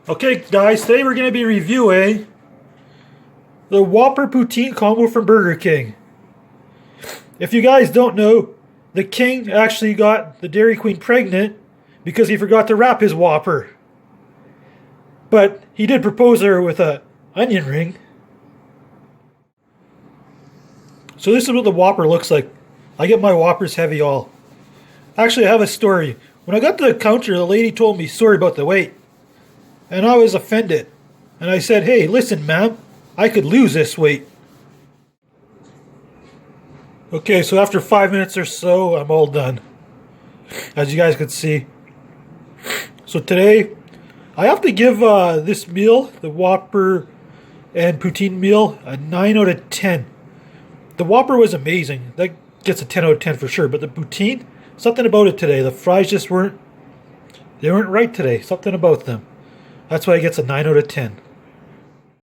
Okay, guys, today we're going to be reviewing the Whopper Poutine combo from Burger King. If you guys don't know, the King actually got the Dairy Queen pregnant because he forgot to wrap his Whopper. But he did propose her with a onion ring. So this is what the Whopper looks like. I get my Whoppers heavy all. Actually, I have a story. When I got to the counter, the lady told me sorry about the wait. And I was offended. And I said, hey, listen, ma'am, I could lose this weight. Okay, so after 5 minutes or so, I'm all done. As you guys can see. So today, I have to give this meal, the Whopper and Poutine meal, a 9 out of 10. The Whopper was amazing. That gets a 10 out of 10 for sure. But the Poutine, something about it today. The fries just weren't right today. Something about them. That's why it gets a 9 out of 10.